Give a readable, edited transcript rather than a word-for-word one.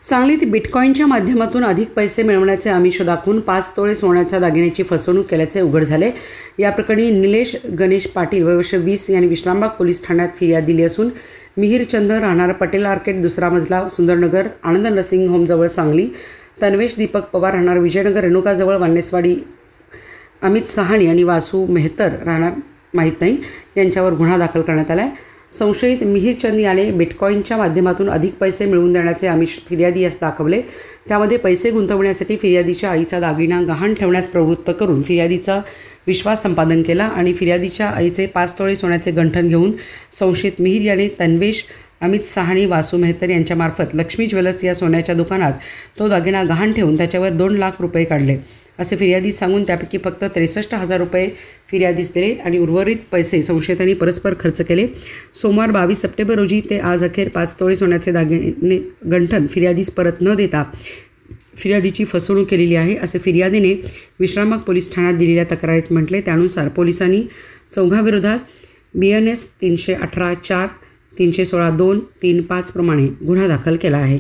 सांगलीत बिटकॉईनच्या माध्यमातून अधिक पैसे मिळवण्याचे आमिष दाखवून 5 तोळे सोन्याच्या दागिन्याची फसवणूक केल्याचे उघड झाले। या प्रकरणी निलेश गणेश पाटील वर्ष 20 यांनी विश्रामबाग पोलीस ठाण्यात फिर्याद दिली असून मिहीर चंद राहणार पटेल आर्केड दुसरा मजला सुंदरनगर आनंद नर्सिंग होमजवळ सांगली, तन्वेश दीपक पवार राहणार विजयनगर रेणुकाजवळ वाल्नेसवाडी, अमित सहाणी आणि वासू मेहतर राहणार माहीत नाही यांच्यावर गुन्हा दाखल करण्यात आला आहे। संशयित मिहीर चंद याने बिटकॉईनच्या माध्यमातून अधिक पैसे मिळवून देण्याचे आमिष फिर्यादी यास दाखवले। त्यामध्ये पैसे गुंतवण्यासाठी फिर्यादीच्या आईचा दागिना गहाण ठेवण्यास प्रवृत्त करून फिर्यादीचा विश्वास संपादन केला आणि फिर्यादीच्या आईचे 5 तोळे सोन्याचे गंठण घेऊन संशयित मिहीर याने तन्वेश, अमित सहाणी, वासू मेहतर यांच्यामार्फत लक्ष्मी ज्वेलर्स या सोन्याच्या दुकानात तो दागिना गहाण ठेवून त्याच्यावर 2 लाख रुपये काढले असे फिर्यादीस सांगून त्यापैकी फक्त 63,000 रुपये फिर्यादीस दिले आणि उर्वरित पैसे संशयितांनी परस्पर खर्च केले। सोमवार 22 सप्टेंबर रोजी ते आज अखेर 5 तोळे सोन्याचे दागिने गंठण फिर्यादीस परत न देता फिर्यादीची फसवणूक केलेली आहे असे फिर्यादीने विश्रामबाग पोलीस ठाण्यात दिलेल्या तक्रारीत म्हटले। त्यानुसार पोलिसांनी चौघांविरोधात BNS 318(4), 316(2), 35 प्रमाणे गुन्हा दाखल केला आहे।